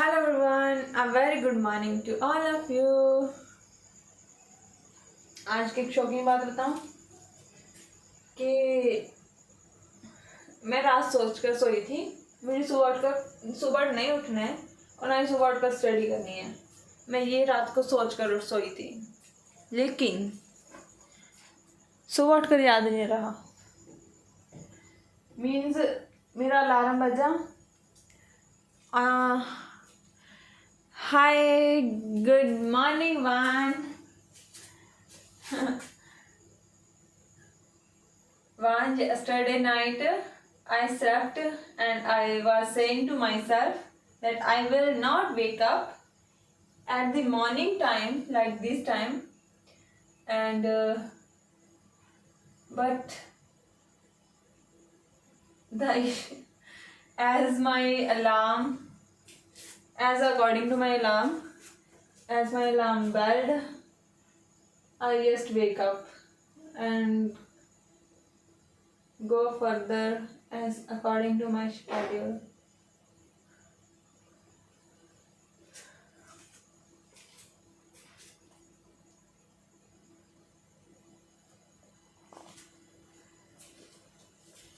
Hello everyone, a very good morning to all of you. आज की एक shocking बात बताऊं कि मैं रात सोचकर सोई थी। मुझे सुबह नहीं उठना है और ना ही सुबह उठकर स्टडी करनी है। मैं ये रात को सोचकर सोई थी, लेकिन सुबह उठकर याद नहीं रहा। मीन्स मेरा अलार्म बजा। Hi, good morning, Van. Van, yesterday night I slept and I was saying to myself that I will not wake up at the morning time like this time, and but as my alarm. According to my alarm, as my alarm belled, I just wake up and go further as according to my schedule.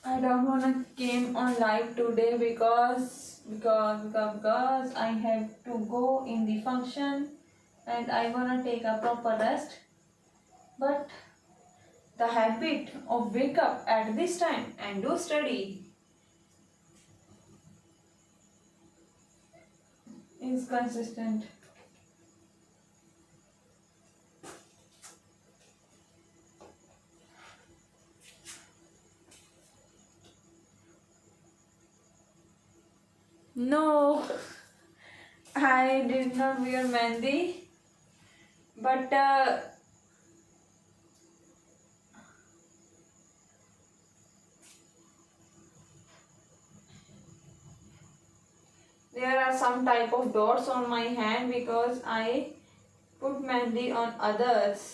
I don't wanna came on live today because I have to go in the function and I wanna take a proper rest. But the habit of wake up at this time and do study is consistent. No, I did not wear mehndi, but there are some type of dots on my hand because I put mehndi on others.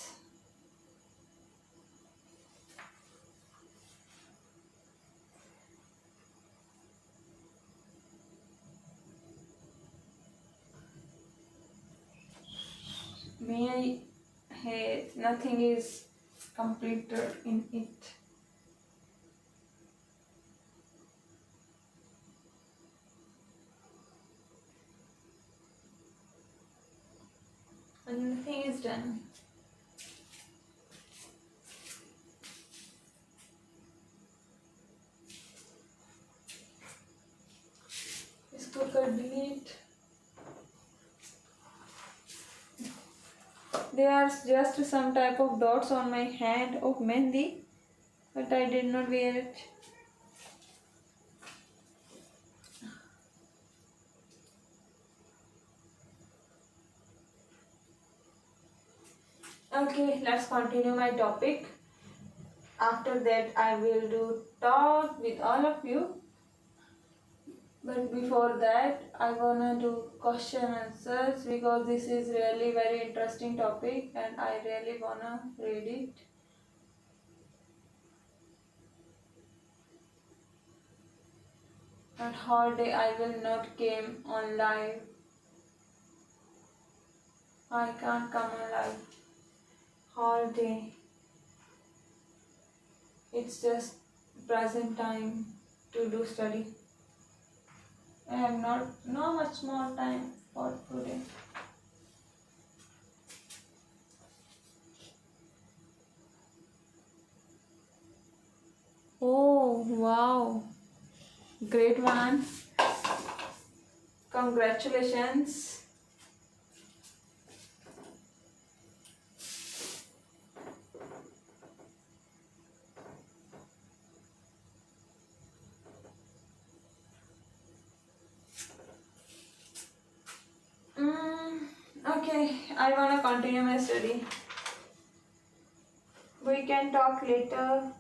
Nothing is completed in it. And nothing is done. इसको कर delete. There are just some type of dots on my hand of mehndi, but I did not wear it. Okay, let's continue my topic. After that, I will do talk with all of you. But before that, I wanna do question answers because this is really very interesting topic and I really wanna read it. And whole day I will not came on live. I can't come on live whole day. It's just present time to do study. I have no much more time for today. Oh wow, great one! Congratulations. Okay, I wanna continue my study. We can talk later.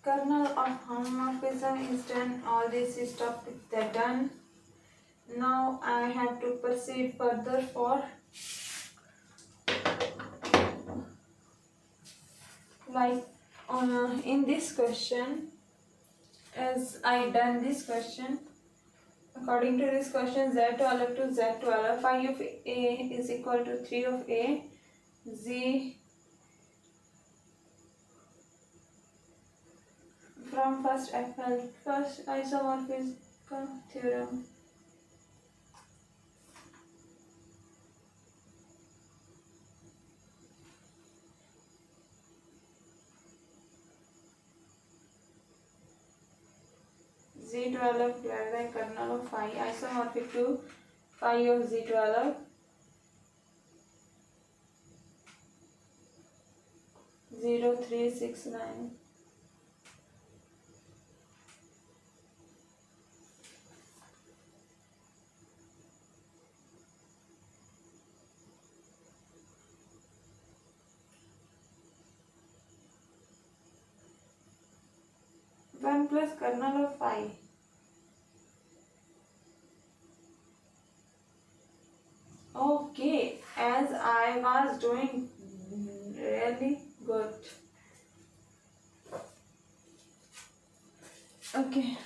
Kernel of homomorphism is done. All this stuff is done. Now I have to proceed further for like in this question as I done this question. According to this question, Z12 to Z12, phi of A is equal to 3 of A, Z from first isomorphism theorem. Z12 divided by kernel of phi isomorphic to phi of Z12 0369. One plus kernel of phi. Okay, as I was doing really good. Okay.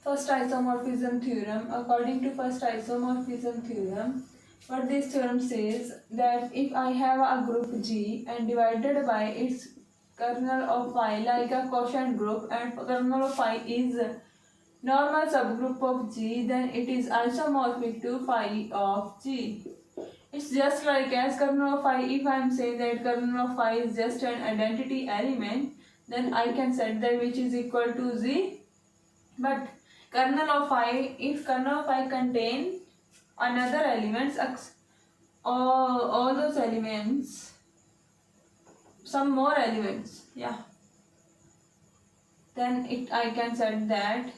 First isomorphism theorem. According to first isomorphism theorem, what this theorem says that if I have a group G and divided by its kernel of phi like a quotient group and kernel of phi is normal subgroup of G, then it is isomorphic to phi of G. It's just like as kernel of phi, if I am saying that kernel of phi is just an identity element, then I can set that which is equal to Z. But kernel of phi, if kernel of phi contain another elements, all those elements, some more elements, yeah, then I can set that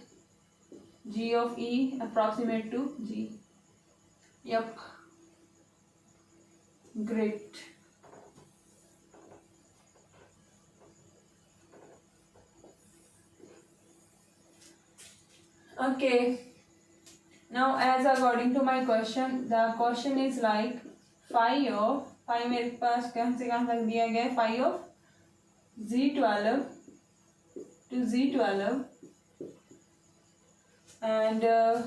G of E approximate to G. Yep. Great. Okay. Now as according to my question, the question is like phi of मेरे पास कहाँ से कहाँ तक दिया गया है, phi of Z12 to Z12 and the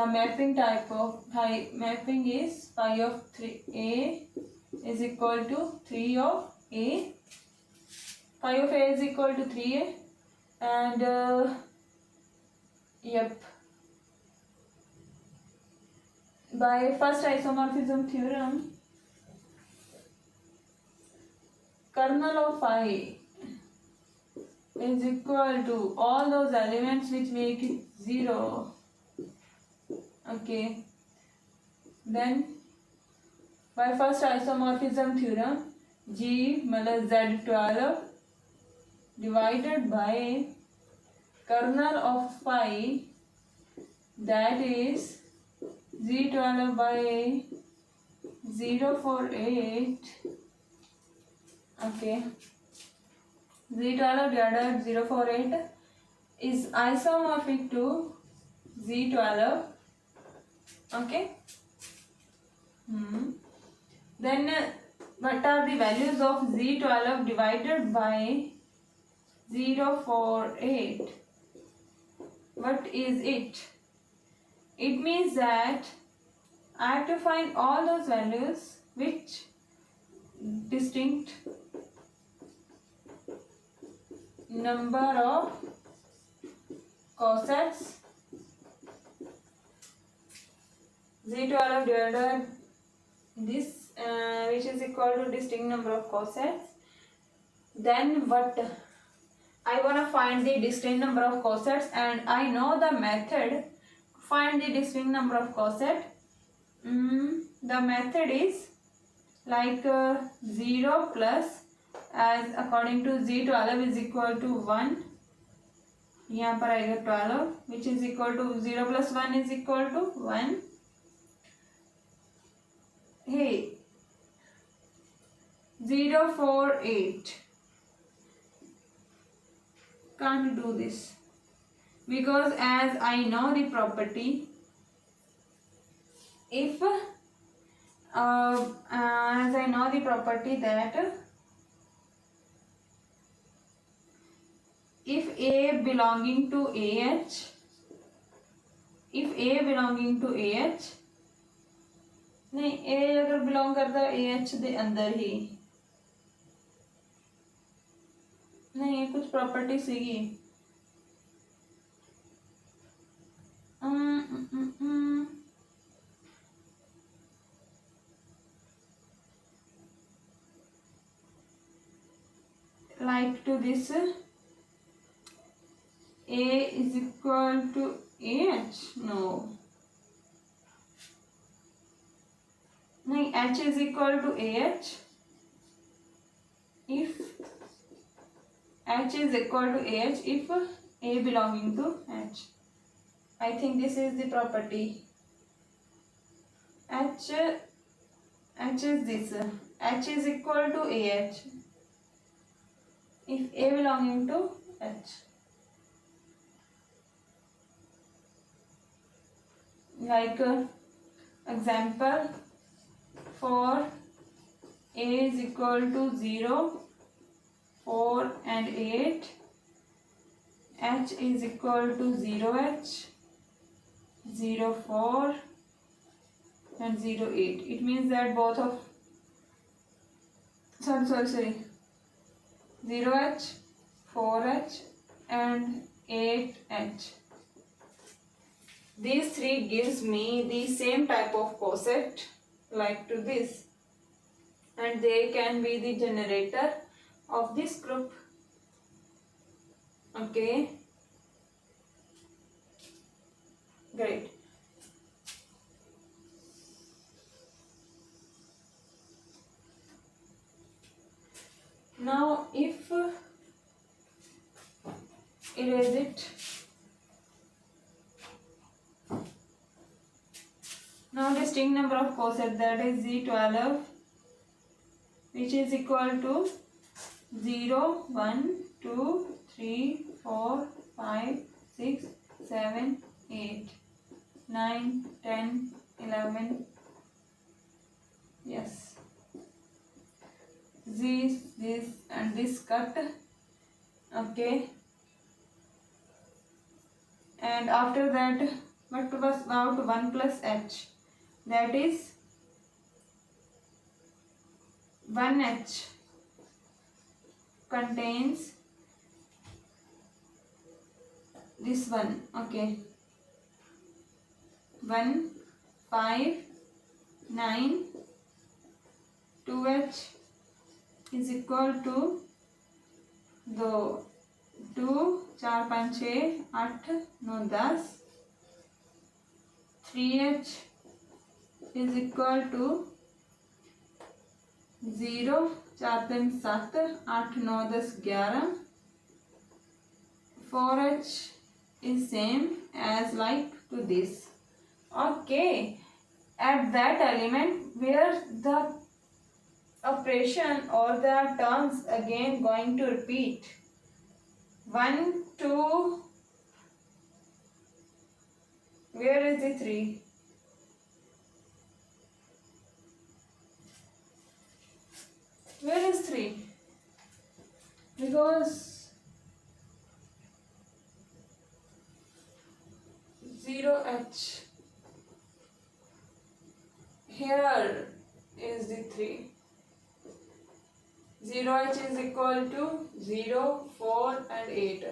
mapping type of phi mapping is phi of 3A is equal to 3 of A. Phi of A is equal to 3A and yep. By first isomorphism theorem, kernel of phi is equal to all those elements which make it 0. Okay. Then by first isomorphism theorem, G minus Z12 divided by kernel of phi, that is Z12 by 048. Okay. Z12 divided by 048 is isomorphic to Z12. Okay. Then what are the values of Z12 divided by 048? What is it? It means that I have to find all those values which distinct number of cosets. Z12 divided this which is equal to distinct number of cosets. Then what I wanna find the distinct number of cosets, and I know the method to find the distinct number of coset. The method is like 0 plus, as according to z 12 is equal to 1. यहाँ पर आएगा 12 which is equal to 0 plus 1 is equal to 1. Hey, 0, 4, 8. Can't do this because as I know the property, if as I know the property that if A belonging to AH, if A belonging to AH, नहीं A अगर belong करता है AH दे अंदर ही, नहीं ये कुछ property सीगी, like to this A is equal to AH, no, नहीं H is equal to AH if H is equal to AH if A belonging to H. I think this is the property. H is this. H is equal to AH if A belonging to H. Like example, for A is equal to 0, 4 and 8, H is equal to 0H, 0, 4 and 0, 8. It means that both of, sorry, 0H, 4H and 8H. These three gives me the same type of coset like to this, and they can be the generator of this group. Okay, great. Now if erase it. Now distinct number of cosets, that is Z12, which is equal to 0, 1, 2, 3, 4, 5, 6, 7, 8, 9, 10, 11. Yes. This and this cut. Okay. And after that, what was about 1 plus H? That is 1H contains this one. Okay. 1, 5, 9, 2H is equal to 2, 4, 5, 6, 8, 9, 10. 3H is equal to 0, 4, 3, 7, 8, 9, 10, 11. 4H is same as like to this. Okay, at that element where the operation or the terms again going to repeat. 1, 2, where is the 3? Where is 3? Because 0H. Here is the 3. 0H is equal to 0, 4 and 8.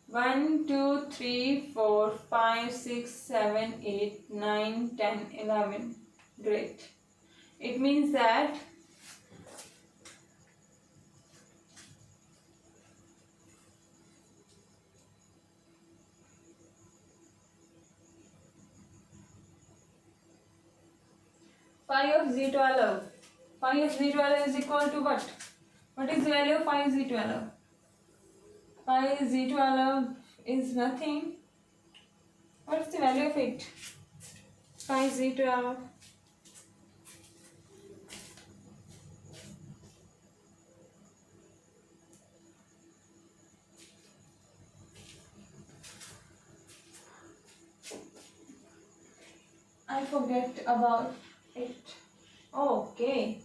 1, 2, 3, 4, 5, 6, 7, 8, 9, 10, 11. Great. It means that Phi of Z12. Phi of Z12 is equal to what? What is the value of phi Z12? Phi Z12 is nothing. What is the value of it? Phi Z12. I forget about it. Okay.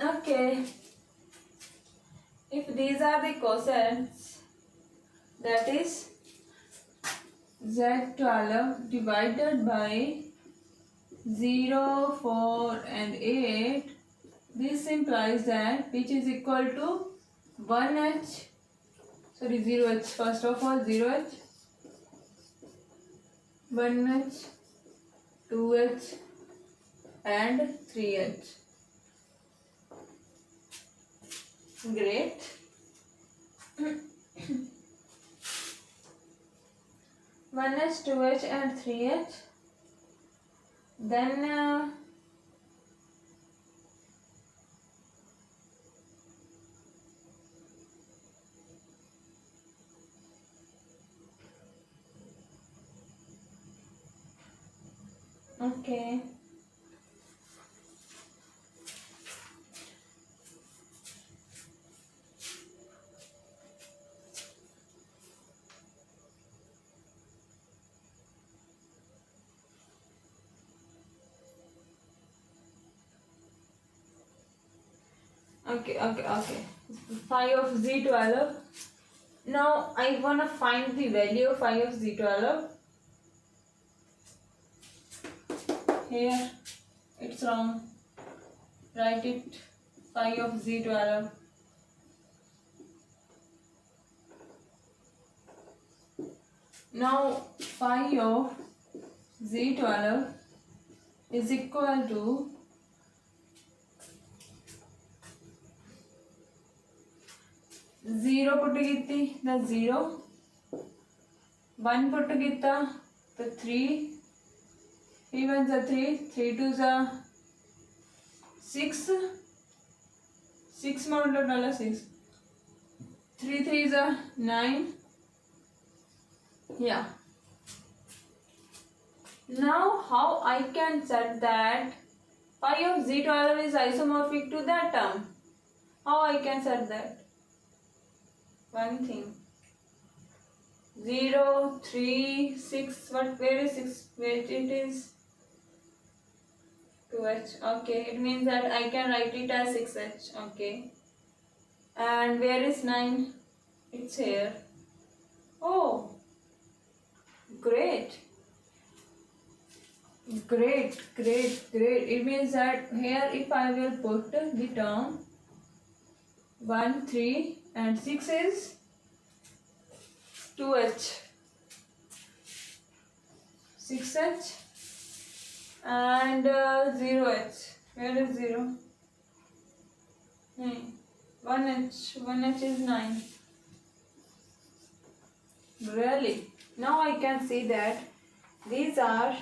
Okay. If these are the quotients, that is Z12 divided by 0, 4 and 8, this implies that which is equal to 1h, sorry 0h, first of all 0h, 1h, 2h and 3h. Great. 1h, 2h and 3h. Then okay. Okay. Phi of Z12. Now I wanna find the value of phi of Z12. Here it's wrong. Write it. Phi of Z12. Now phi of Z12 is equal to 0 puttugitti the 0, 1 puttugitta the 3, 3 ones are 3, 3 twos are 6, 6 multiplied 6, 3 threes are 9. Yeah. Now how I can set that phi of Z12 is isomorphic to that term? How I can set that? One thing. 0, 3, 6. What? Where is 6? Where it is? 2h. Okay. It means that I can write it as 6h. Okay. And where is 9? It's here. Oh. Great. It means that here if I will put the term 1, 3 and 6 is 2h, 6h and 0h. Where is 0? 9. 1h is 9. Really? Now I can see that these are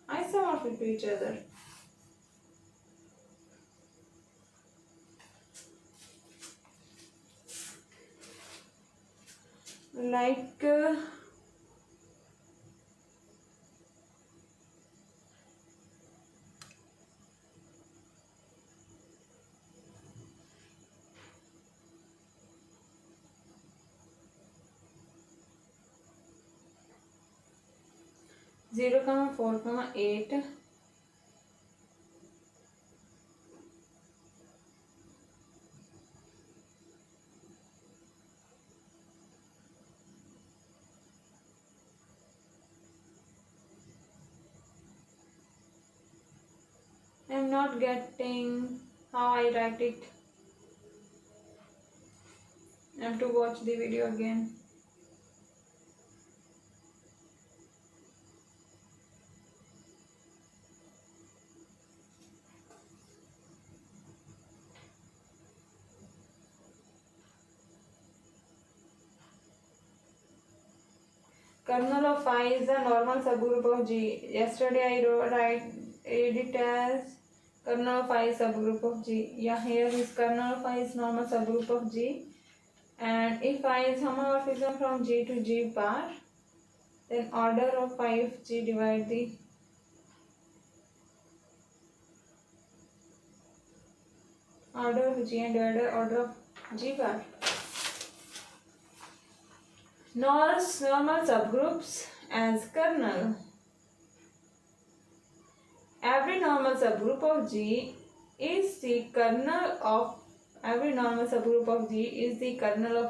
isomorphic to each other. like 0, 4, 8. I'm not getting how I write it. I have to watch the video again. Kernel of phi is the normal subgroup of G. Yesterday I read it as kernel of phi subgroup of G. Yeah, here is kernel of phi is normal subgroup of G. And if phi is homomorphism from G to G bar, then order of phi of G divide the order of G and divide order of G bar. Normal subgroups as kernel. Every normal subgroup of G is the kernel of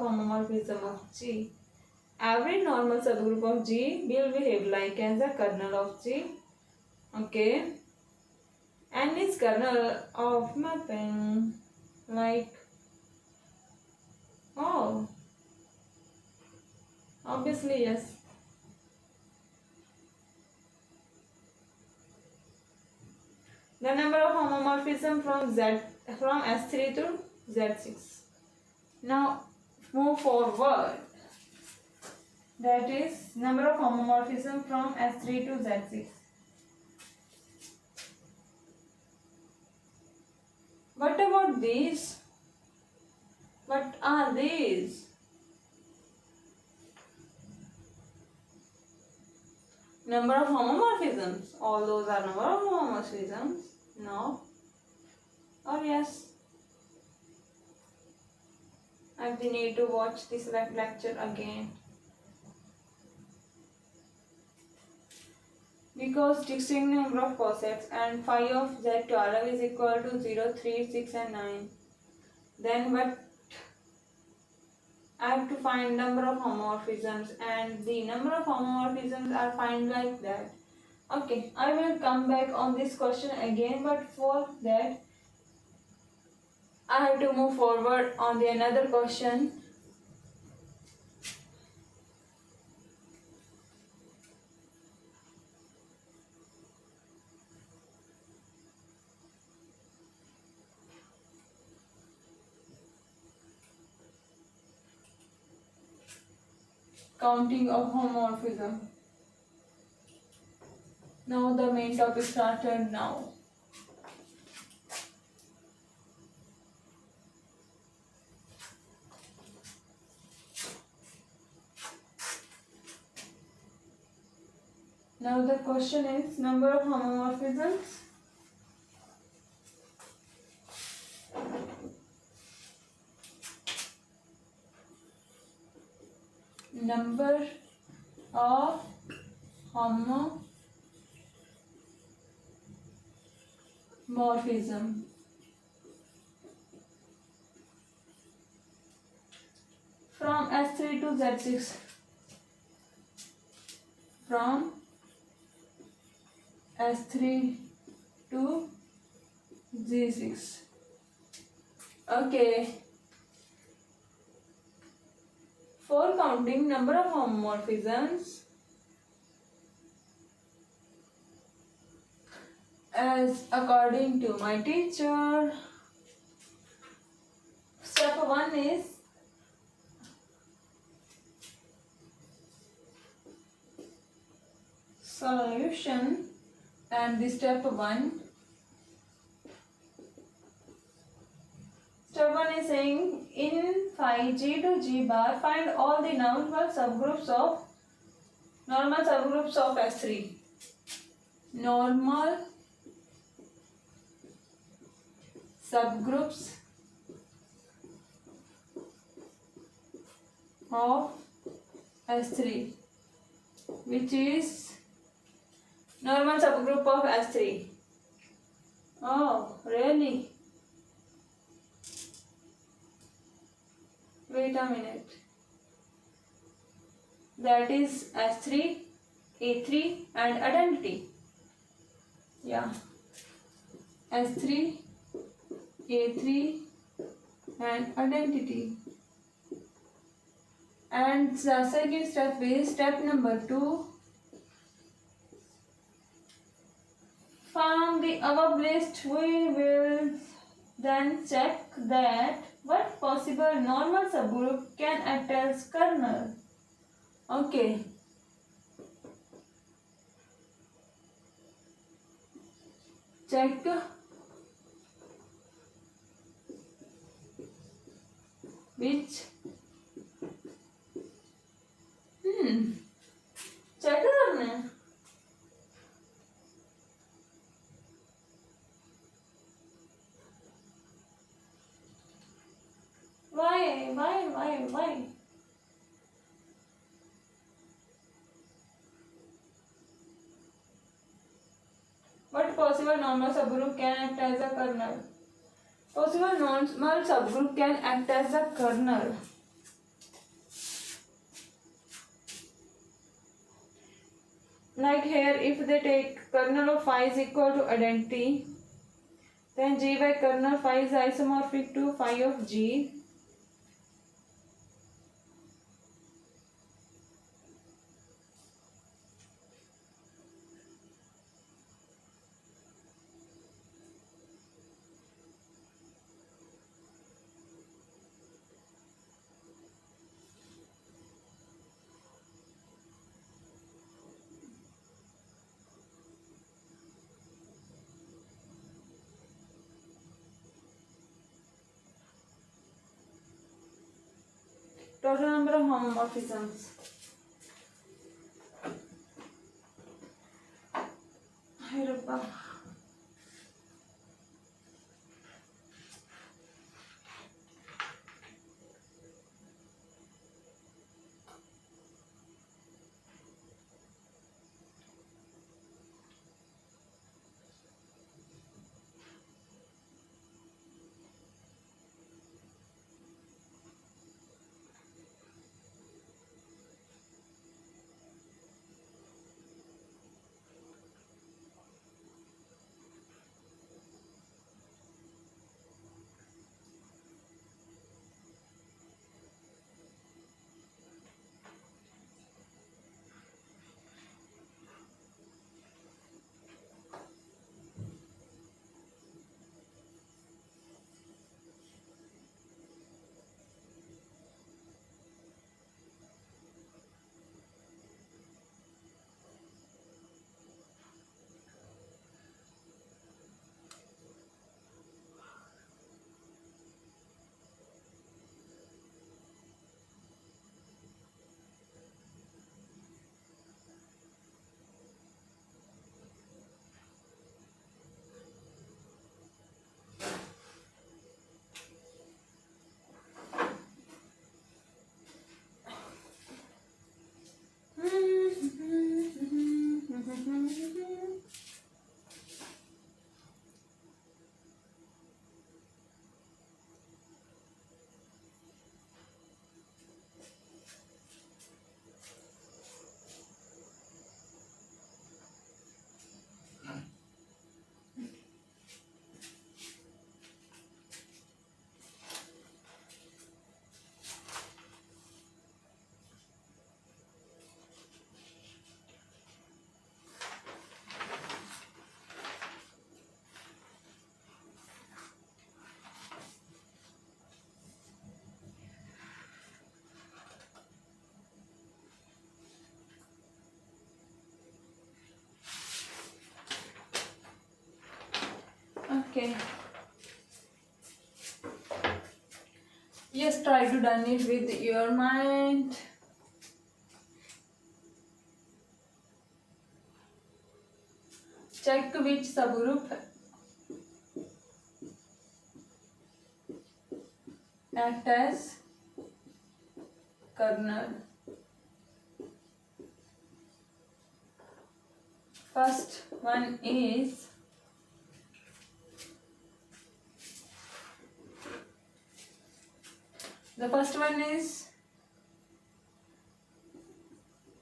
homomorphism of G. Every normal subgroup of G will behave like as a kernel of G. Okay. And is kernel of mapping like obviously yes. The number of homomorphism from S3 to Z6. Now move forward. That is number of homomorphism from S3 to Z6. What about these? What are these? Number of homomorphisms. All those are number of homomorphisms. No. Or yes. I need to watch this lecture again. Because distinct number of cosets and phi of Z12 is equal to 0, 3, 6 and 9. Then what? I have to find number of homomorphisms, and the number of homomorphisms are find like that. Okay, I will come back on this question again, but for that I have to move forward on the another question. Counting of homomorphism. Now the main topic started now. Now the question is number of homomorphisms. Number of homomorphism. From S3 to Z6. From S3 to Z6. Okay. For counting number of homomorphisms as according to my teacher, step 1 is solution, and the step 1 is saying in phi G to G bar, find all the normal subgroups of S3. Normal subgroups of S3, which is normal subgroup of S3. Oh, really? Wait a minute. That is S3, A3 and identity. Yeah. S3, A3 and identity. And the second step is step number 2. From the above list, we will then check that what possible normal subgroup can act as kernel. Okay. Check which check करना है. Why? What possible normal subgroup can act as a kernel? Possible normal subgroup can act as a kernel. Like here, if they take kernel of phi is equal to identity, then G by kernel phi is isomorphic to phi of G. Total number of homomorphisms. Hey, Rabba. Okay. Yes, try to done it with your mind. Check which subgroup act as kernel. First one is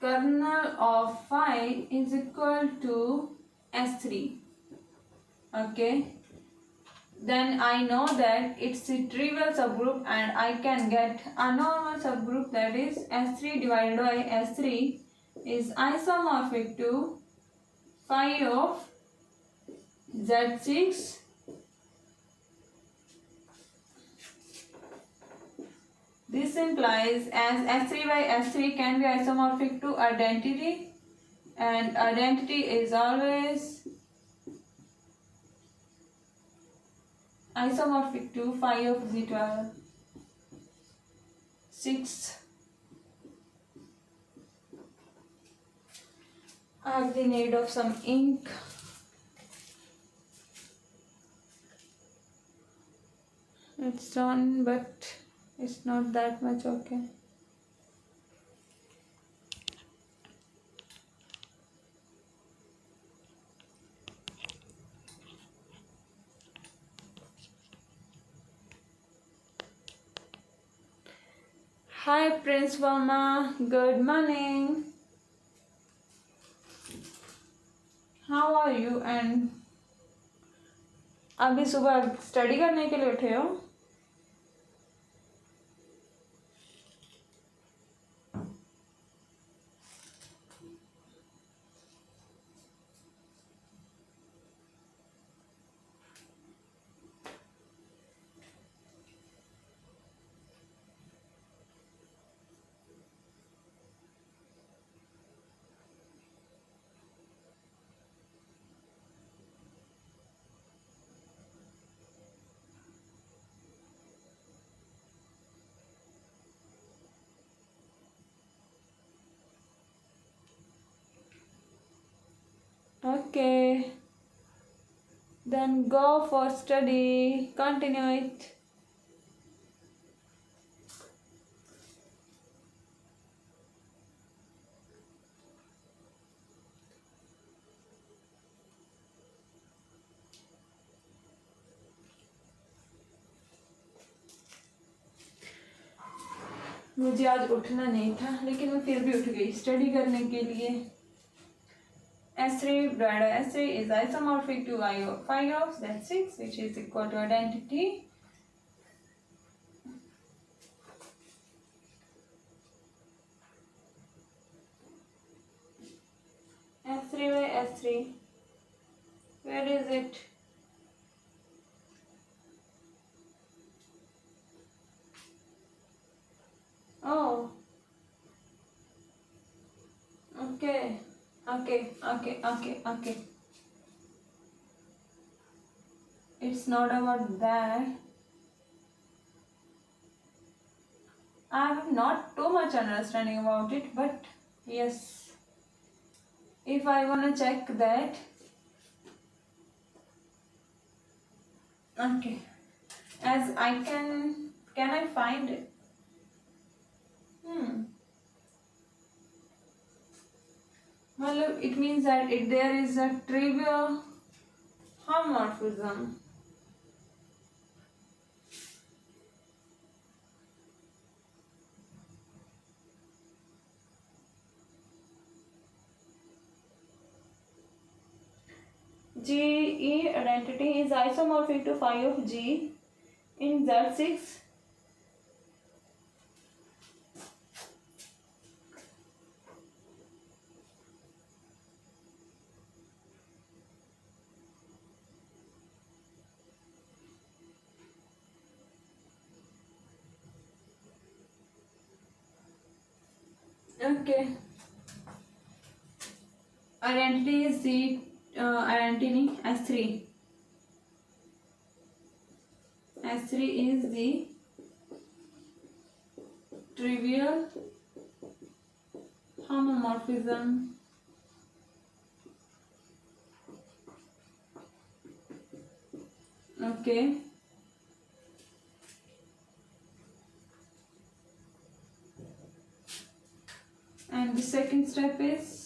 kernel of phi is equal to S3. Okay, then I know that it's a trivial subgroup and I can get a normal subgroup, that is S3 divided by S3 is isomorphic to phi of Z6 This implies as S3 by S3 can be isomorphic to identity, and identity is always isomorphic to phi of Z12. 6. I have the need of some ink. It's done, but it's not that much okay. Hi Prince Verma, good morning. How are you? And अभी सुबह study करने के लिए उठे हो? Okay, then go for study, continue it. मुझे आज उठना नहीं था, लेकिन मैं फिर भी उठ गई स्टडी करने के लिए. S3 divided by S3 is isomorphic to phi of Z6, which is equal to identity. S3 by S3. Where is it? Oh. Okay. Okay. It's not about that. I have not too much understanding about it, but yes. If I wanna check that. Okay. As I can I find it? Well, it means that there is a trivial homomorphism. GE identity is isomorphic to phi of G in Z6. Okay. Identity is the identity S3. S3 is the trivial homomorphism. Okay. And the second step is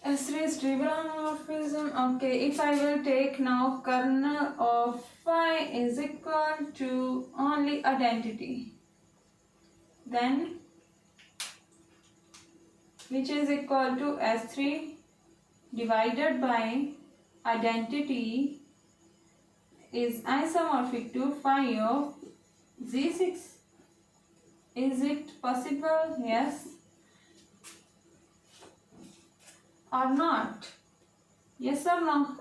S3 is trivial homomorphism. Okay, if I will take now kernel of phi is equal to only identity, then which is equal to S3 divided by identity is isomorphic to phi of Z6. Is it possible? Yes or not? Yes or no?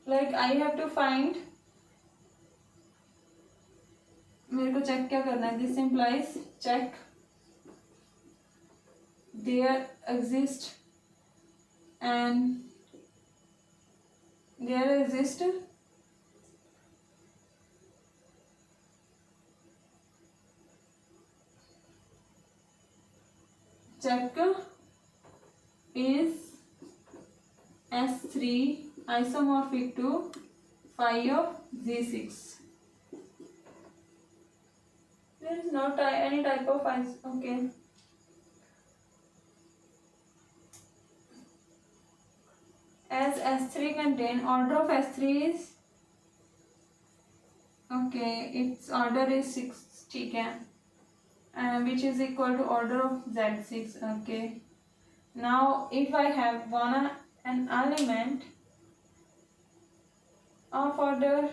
Like I have to find, मेरे को check क्या करना है? This implies check there exist and there exist check is S3 isomorphic to phi of Z6. There is no any type of okay. As S3 contain order of S3 is okay, its order is 6 which is equal to order of Z6. Okay. Now if I have an element of order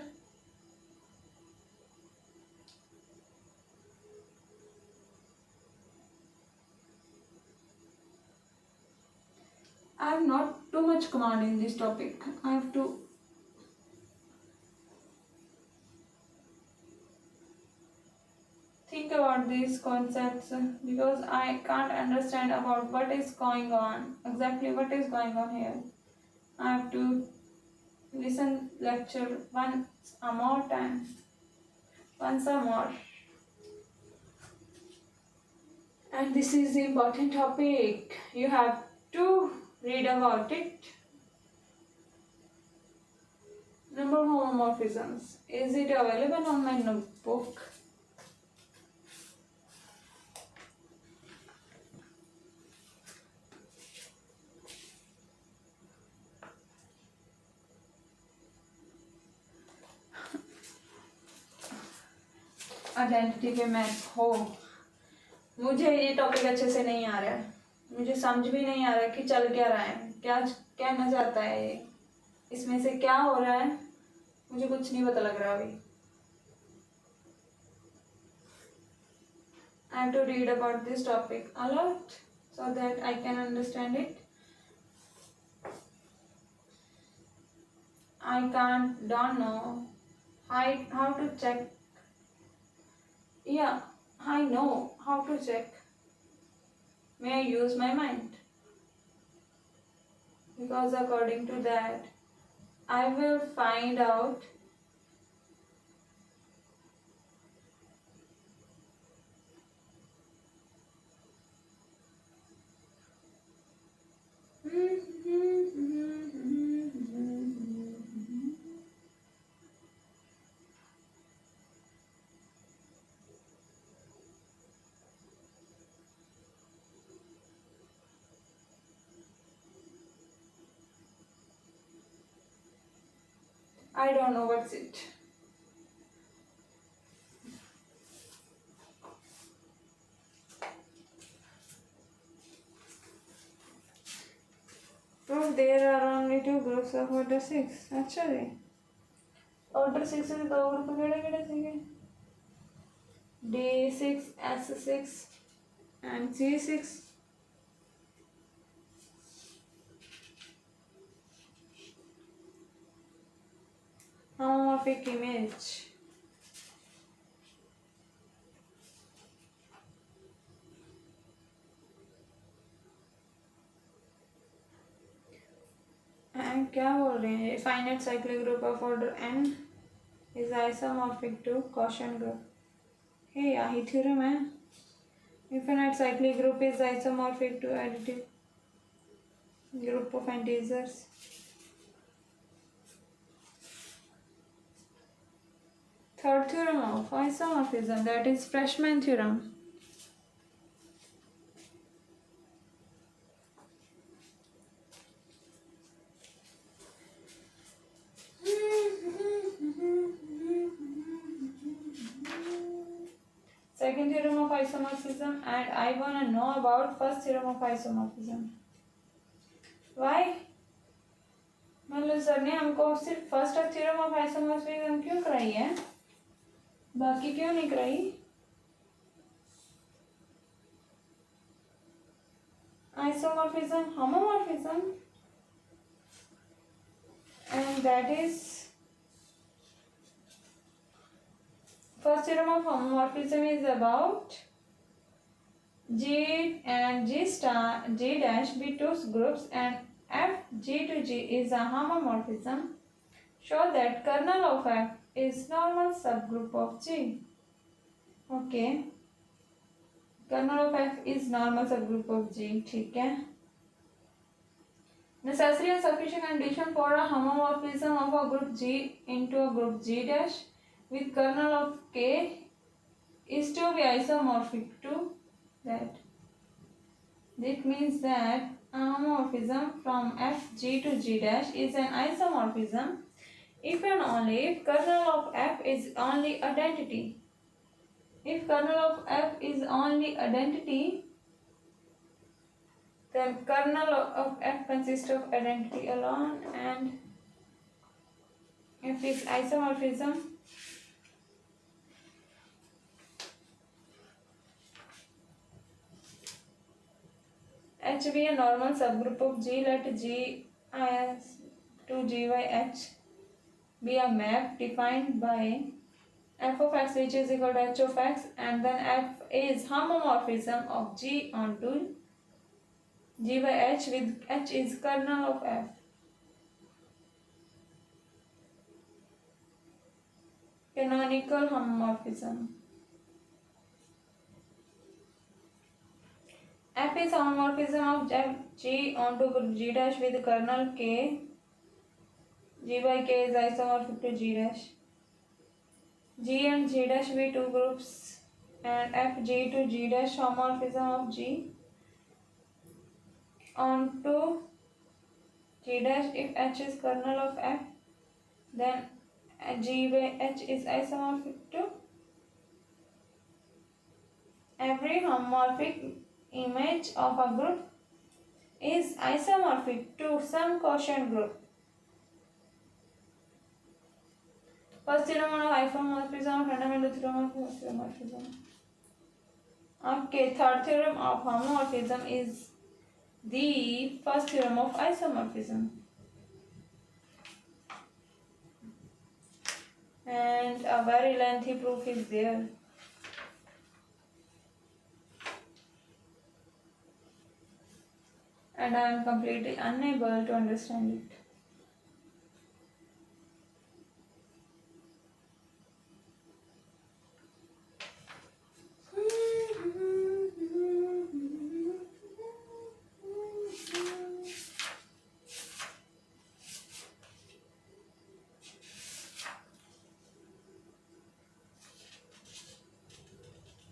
I have not too much command in this topic. I have to think about these concepts because I can't understand about what is going on, exactly what is going on here. I have to listen lecture once more. And this is the important topic. You have to read about it. Number of homomorphisms. Is it available on my notebook? Identity पे math हो, मुझे ये topic अच्छे से नहीं आ रहा है, मुझे समझ भी नहीं आ रहा है कि चल क्या रहा है, क्या कहना चाहता है ये, इसमें से क्या हो रहा है, मुझे कुछ नहीं पता लग रहा अभी. I have to read about this topic a lot so that I can understand it. Don't know how to check. Yeah, I know how to check. May I use my mind? Because according to that, I will find out I don't know what's it. Prove there are only two groups of order 6. Actually, order 6 is the group D6, S6 and C6. Homomorphic image. क्या बोल रहे हैं? Finite cyclic group of order n is isomorphic to quotient group. हे यही theorem है. Infinite cyclic group is isomorphic to additive group of integers. Third theorem of isomorphism, that is Freshman theorem. Second theorem of isomorphism, and I wanna know about first theorem of isomorphism. Why? मतलब sir ने हमको सिर्फ first theorem of isomorphism क्यों कराई है, बाकी क्यों नहीं कराई? Isomorphism, homomorphism, and that is first theorem of homomorphism is about G and G star G dash be two groups and F G to G is a homomorphism. Show that kernel of F is normal subgroup of G. Okay. Kernel of F is normal subgroup of G. ठीक है. Necessary and sufficient condition for a homomorphism of a group G into a group G dash with kernel of K is to be isomorphic to that. That means that a homomorphism from F G to G dash is an isomorphism if and only if kernel of F is only identity. If kernel of F is only identity, then kernel of F consists of identity alone, and F is isomorphism. H be a normal subgroup of G. Let G is to G by H be a map defined by f of x which is equal to h of x, and then f is homomorphism of G onto G by H with H is kernel of F. Canonical homomorphism. F is homomorphism of G onto G dash with kernel K. G by K is isomorphic to G dash. G and G dash be two groups, and F G to G dash homomorphism of G onto G dash if H is kernel of F, then G by H is isomorphic to every homomorphic image of a group is isomorphic to some quotient group. First theorem of isomorphism, fundamental theorem of isomorphism. Okay, third theorem of homomorphism is the first theorem of isomorphism. And a very lengthy proof is there. And I am completely unable to understand it.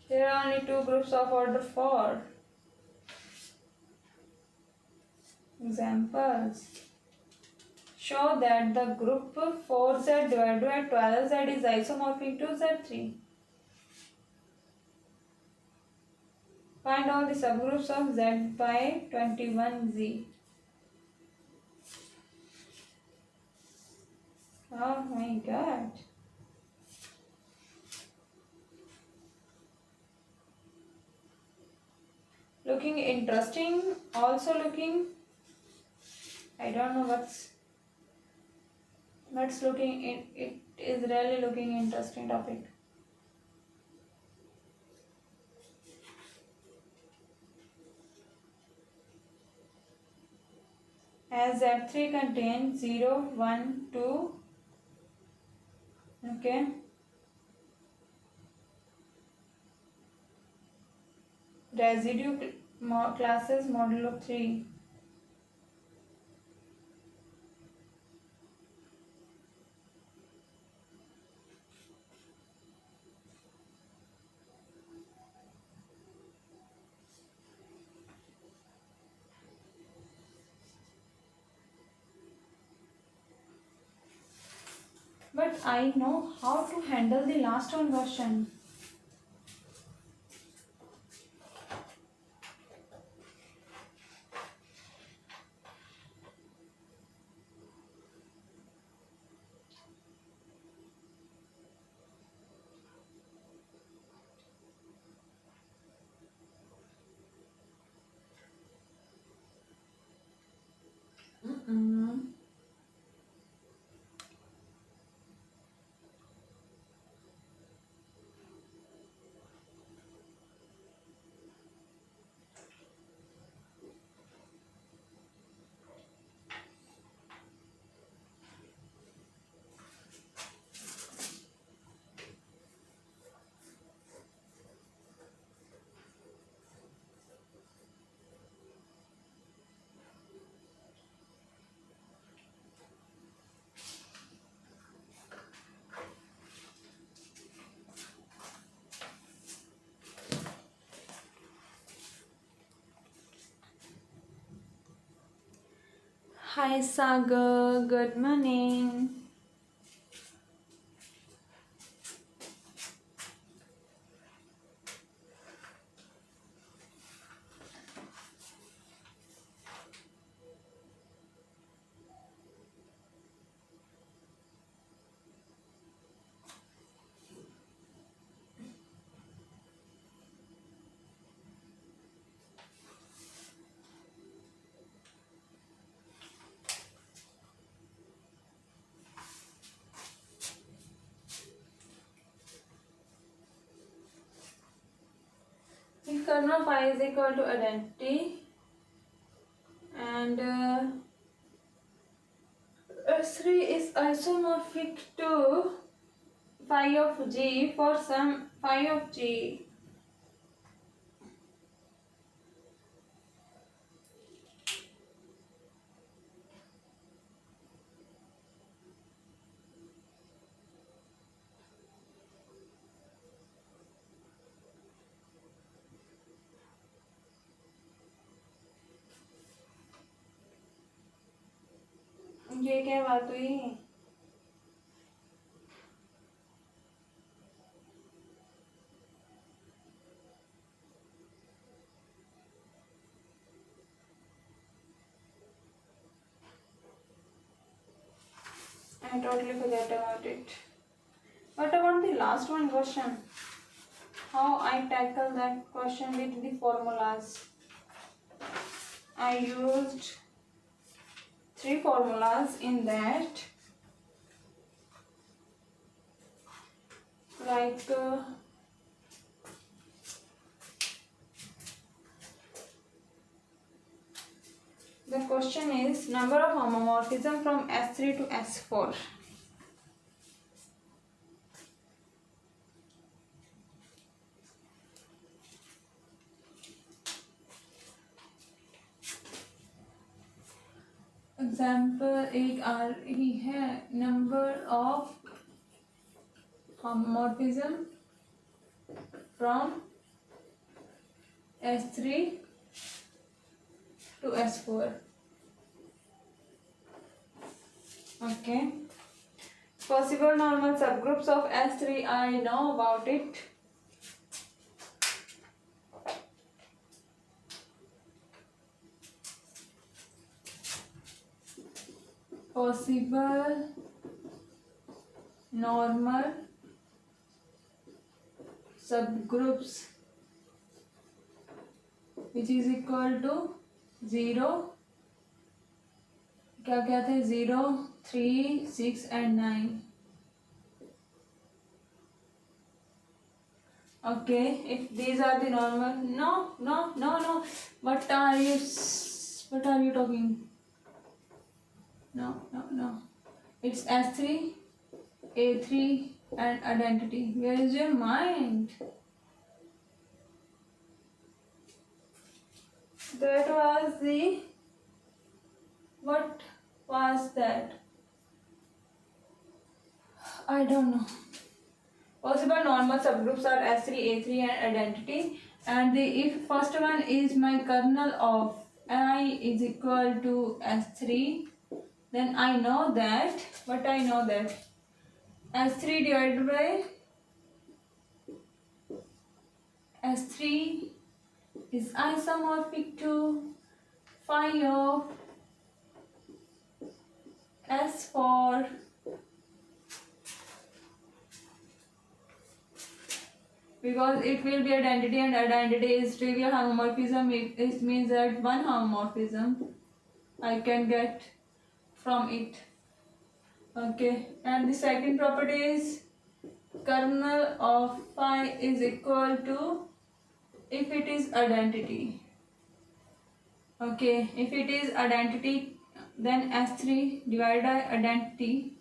There are only two groups of order 4. Examples. Show that the group 4z divided by 12z is isomorphic to z3. Find all the subgroups of z by 21z. Oh my god. Looking interesting, also looking, I don't know what's looking in, it is really looking interesting topic. as Z3 contains 0, 1, 2. Okay. Residue classes modulo 3. But I know how to handle the last one question. Hi Sagar, good morning. If kernel phi is equal to identity and S3 is isomorphic to phi of g for some phi of g. ये क्या बात हुई? I totally forget about it. What about the last one question? How I tackle that question with the formulas? I used 3 formulas in that, like the question is number of homomorphism from S3 to S4. Example एक आ रही है, number of homomorphism from S3 to S4. Okay. Possible normal subgroups of S3, I know about it. Possible normal subgroups which is equal to 0, क्या क्या थे, 0, 3, 6 and 9. Okay, if these are the normal, no. What are you talking? No. It's S3, A3 and identity. Where is your mind? That was the... What was that? I don't know. Possible normal subgroups are S3, A3 and identity. And the if first one is my kernel of I is equal to S3, then I know that, but I know that S3 divided by S3 is isomorphic to phi of S4 because it will be identity and identity is trivial homomorphism. It means that one homomorphism I can get from it. Okay, and the second property is kernel of phi is equal to if it is identity. Okay, if it is identity, then S3 divided by identity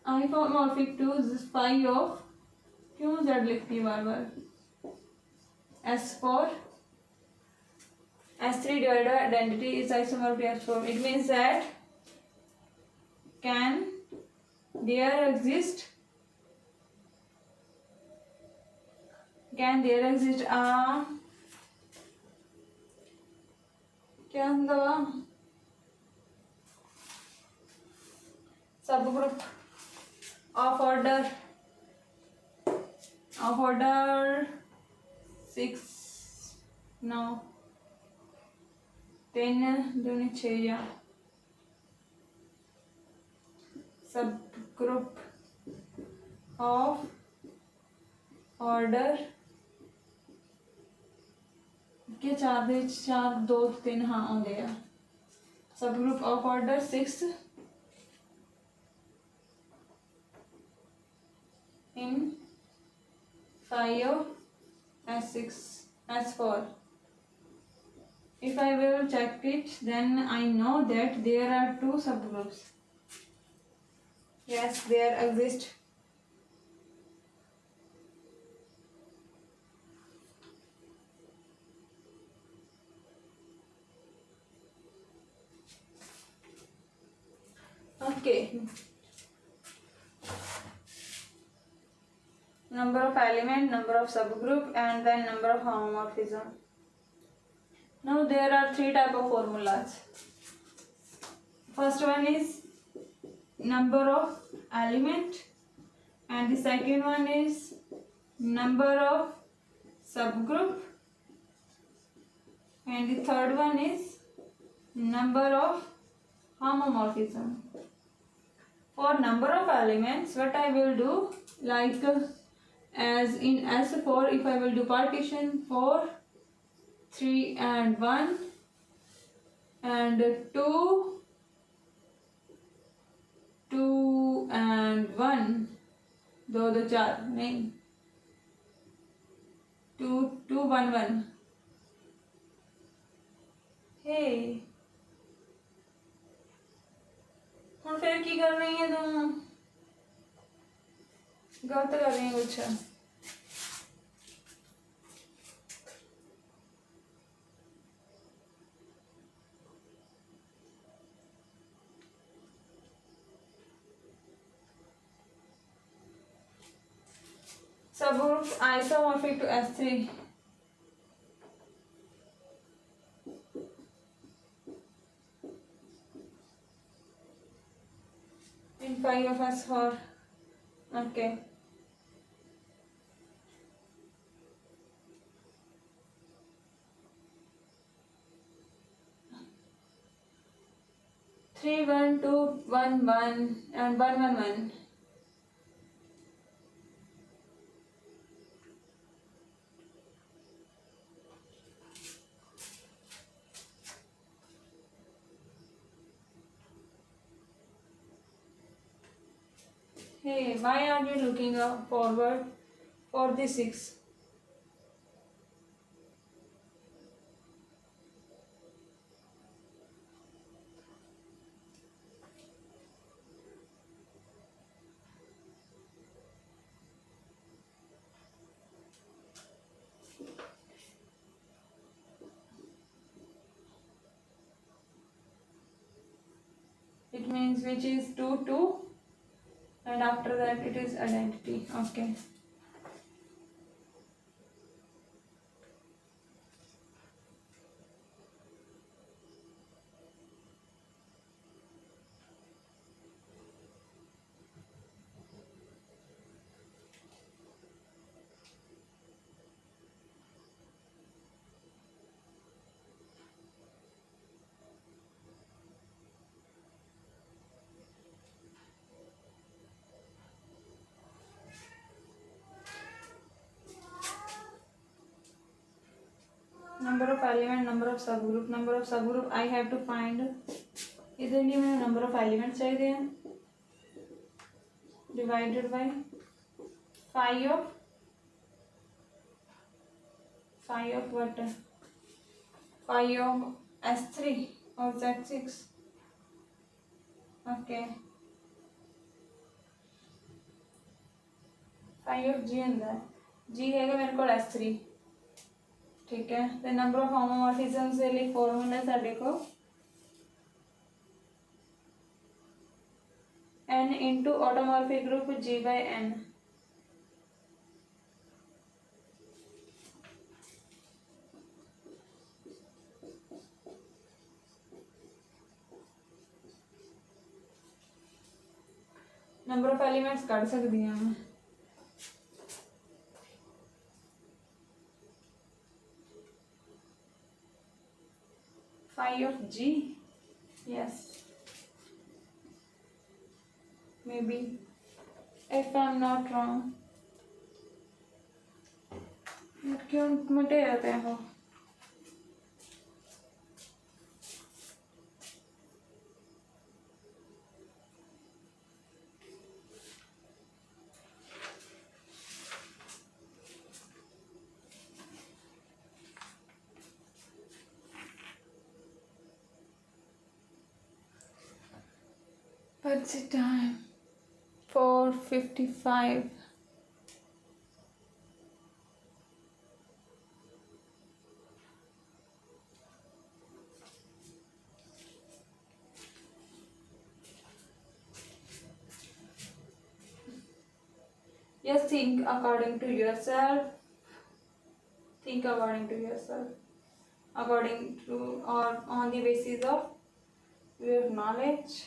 isomorphic to this phi of क्यों Z लिखती है बार बार S4 S3 divided by identity is isomorphic to S4. It means that can there exist a can the subgroup of order 6 now 10 दूनी 6 या subgroup of order के 4 2 3 हाँ आउंदे आ subgroup of order 6 in phi of S6 S4. If I will check it, then I know that there are two subgroups. Yes, there exist. Okay. Number of element, number of subgroup, and then number of homomorphism. Now there are three type of formulas. First one is number of element, and the second one is number of subgroup, and the third one is number of homomorphism. For number of elements, what I will do, like as in S4, if I will do partition 4, 3 and 1 and 2, 2 and 1, 2 4 नहीं 2 2 1 1. Hey, हम फिर की कर रही हैं तुम? गलत कर रही हैं कुछ. Subgroup isomorphic to S3. In phi of S4. Okay. Three 1 2 1 1 and 1 1 1. Hey, why are you looking forward for the 6? means which is 2 and after that it is identity. Okay. Number of element, number of subgroup I have to find. इसके लिए मुझे number of elements चाहिए हैं divided by phi of what? Phi of S3 or Z6. Okay. Phi of G अंदर G है मेरे को S3. ठीक है. The number of homomorphisms के लिए फॉर्मूला साढ़े को n into automorphic group G by n. Number of elements cut सकती हैं मैं. Phi of G, yes, maybe if I'm not wrong. क्यों मिटे रहते हैं वो? What's the time? 4:55. Just think according to yourself. Think according to yourself. According to or on the basis of your knowledge.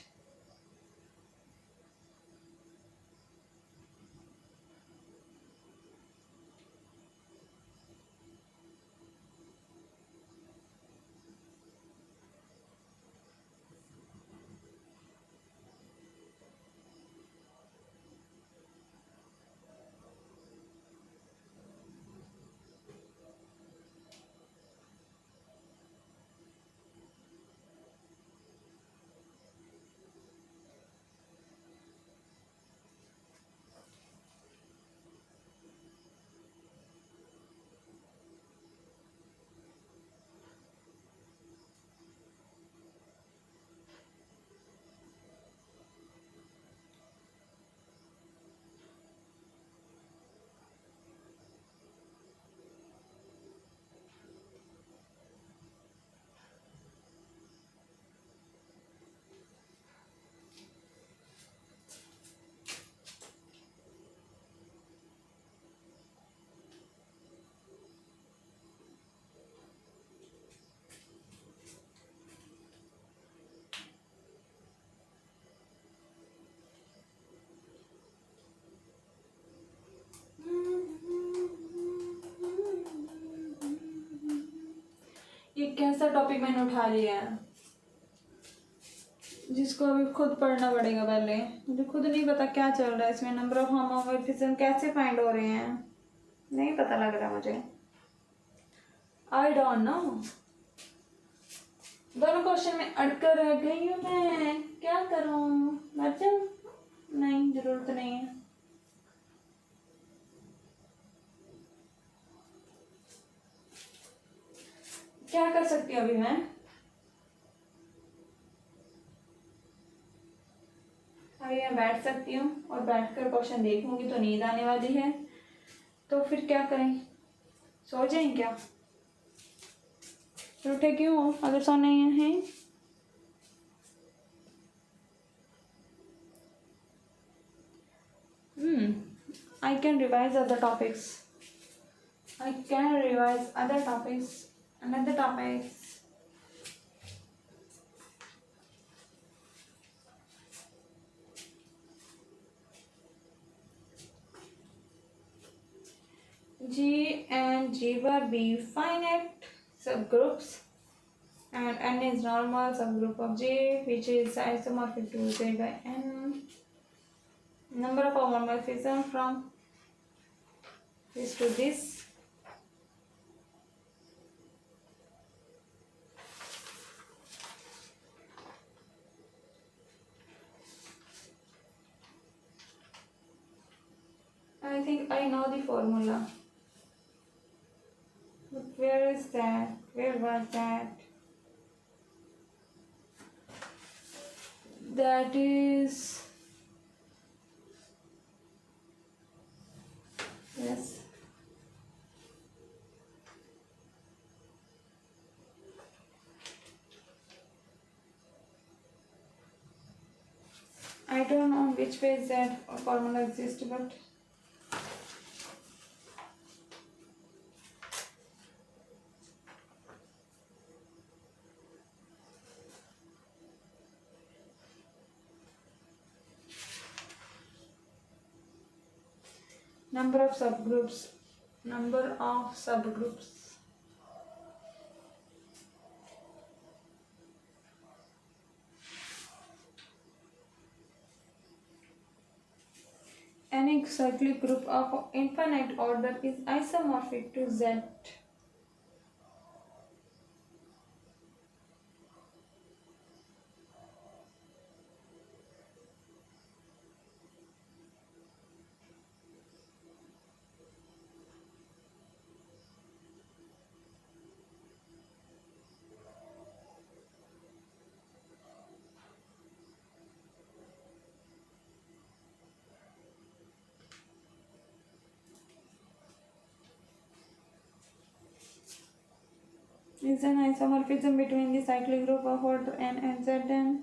ये कैसा टॉपिक मैंने उठा लिया है जिसको अभी खुद पढ़ना पड़ेगा. पहले मुझे खुद नहीं पता क्या चल रहा है इसमें. नंबर ऑफ होमोमॉर्फिज्म कैसे फाइंड हो रहे हैं नहीं पता लग रहा मुझे. I don't know. दोनों क्वेश्चन में अटकर रह गई हूँ मैं. क्या करूँ? मर जाऊँ? नहीं, जरूरत नहीं है. क्या कर सकती हूँ अभी मैं? अभी मैं बैठ सकती हूँ और बैठकर क्वेश्चन देखूंगी तो नींद आने वाली है. तो फिर क्या करें? सो जाएं क्या? फिर उठे क्यों अगर सोने हैं? can revise other topics. I can revise other topics and other topics. G and G bar be finite subgroups and N is normal subgroup of J, which is isomorphic to Z by N. Number of homomorphism from this to this. I think I know the formula. But where is that? Where was that? That is... Yes. I don't know which way that formula exists, but number of subgroups. Any cyclic group of infinite order is isomorphic to Z. Is an isomorphism between the cyclic group of order n and Zn.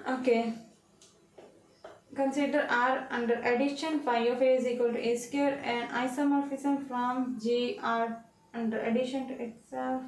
Okay. Consider R under addition phi of A is equal to A square and isomorphism from G R under addition to itself.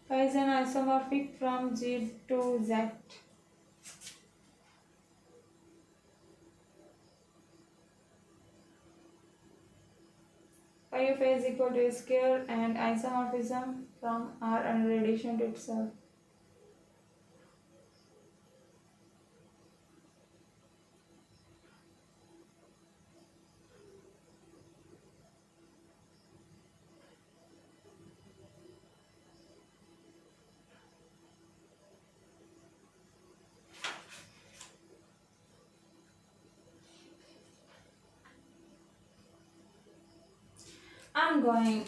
Phi is an isomorphic from Z to Z. Phi of A is equal to A square and isomorphism from R under addition to itself.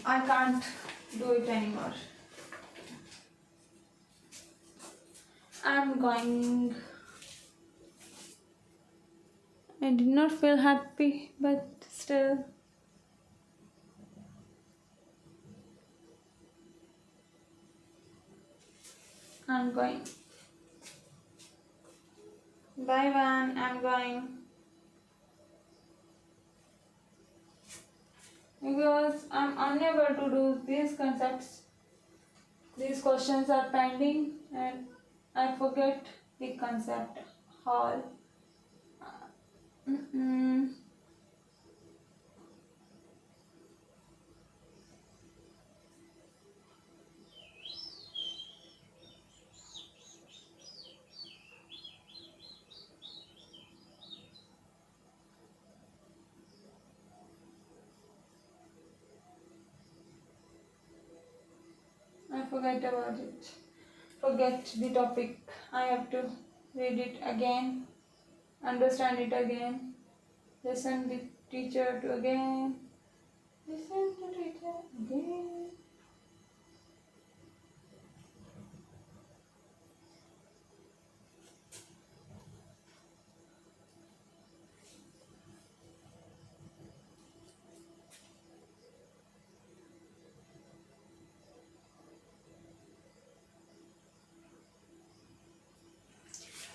I can't do it anymore. I'm going. I did not feel happy, but still. I'm going. Bye, Van. I'm going. Because I'm unable to do these concepts. These questions are pending and I forget the concept all. forget about it. Forget the topic. I have to read it again, understand it again, listen the teacher to again, listen to teacher again.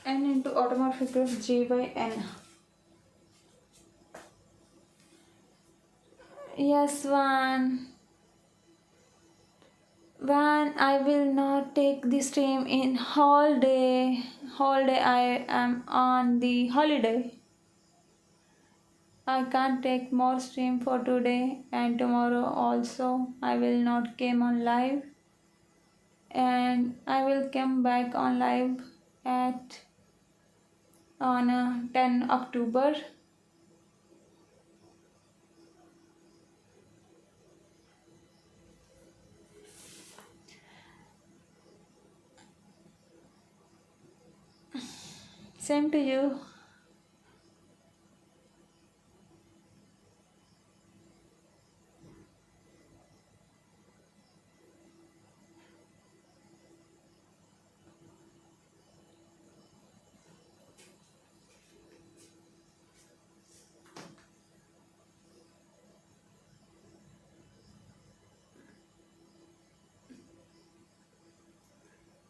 N into automorphic group G by N. Yes, one. When I will not take the stream in whole day. Whole day I am on the holiday. I can't take more stream for today and tomorrow also. I will not come on live. And I will come back on live at on 10 October. Same to you.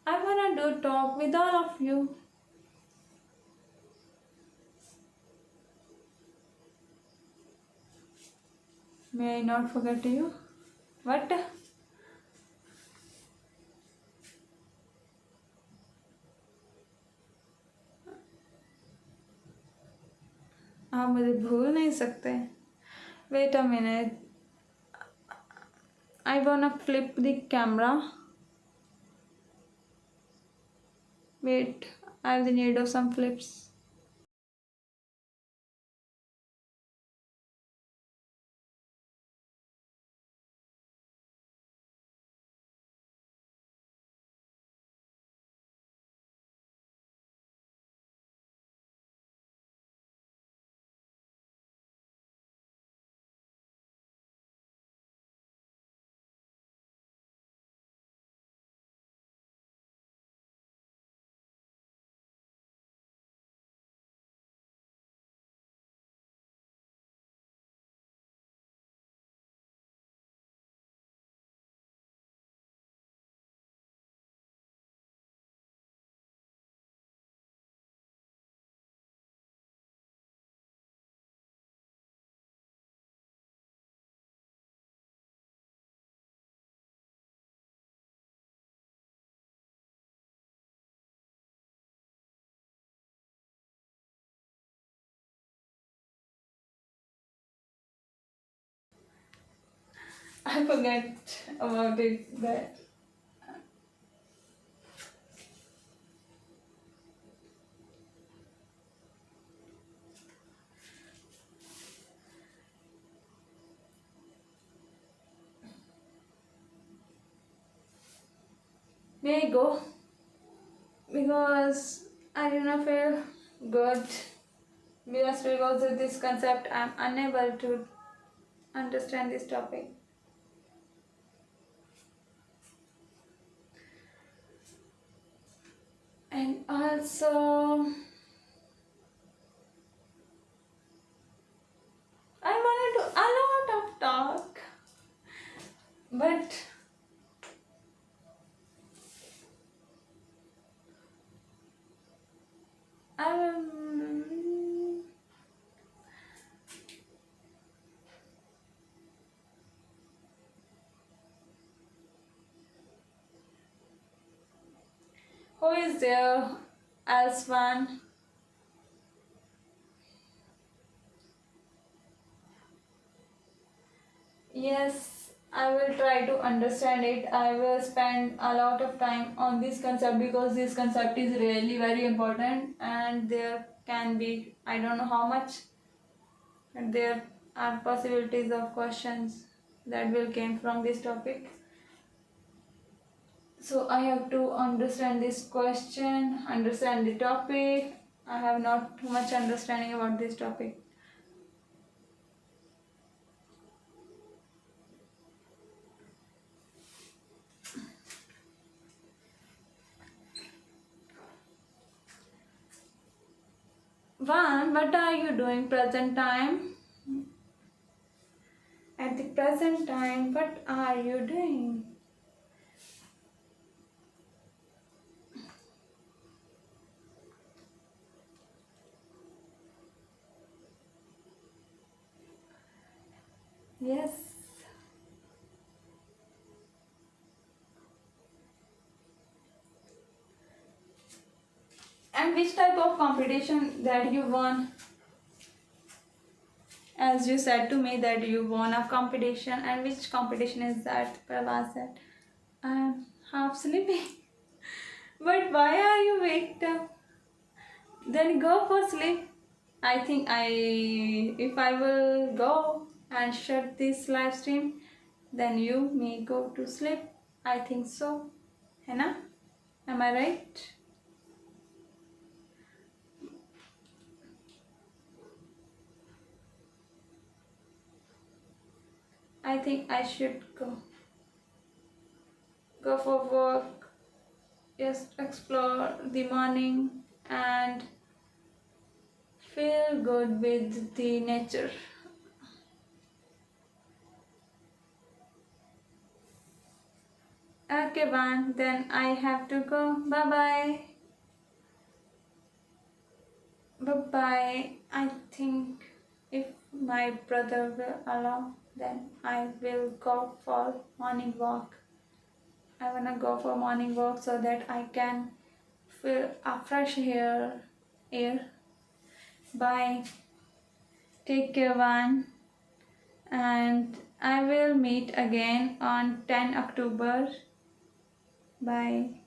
I wanna do talk with all of you. May I not forget you? What? आप मुझे भूल नहीं सकते. Wait a minute. I wanna flip the camera. Wait, I have the need of some flips. I forget about it that may I go? Because I do not feel good. Because of this concept I am unable to understand this topic. And also I wanna do a lot of talk, but who is there else one? Yes, I will try to understand it. I will spend a lot of time on this concept because this concept is really very important and there can be, I don't know how much, and there are possibilities of questions that will came from this topic. So I have to understand this question, understand the topic. I have not too much understanding about this topic. Van, what are you doing present time? At the present time, what are you doing? Yes. And which type of competition that you won? As you said to me that you won a competition, and which competition is that? Prabha said, I'm half sleeping. But why are you waked up? Then go for sleep. I think if I will go and shut this live stream, then you may go to sleep. I think so. Hannah? Am I right? I think I should go. Go for walk. Just explore the morning and feel good with the nature. Okay, Van, then I have to go. Bye bye. Bye bye. I think if my brother will allow, then I will go for morning walk. I wanna go for morning walk so that I can feel a fresh air. Bye. Take care, Van. And I will meet again on 10 October. Bye.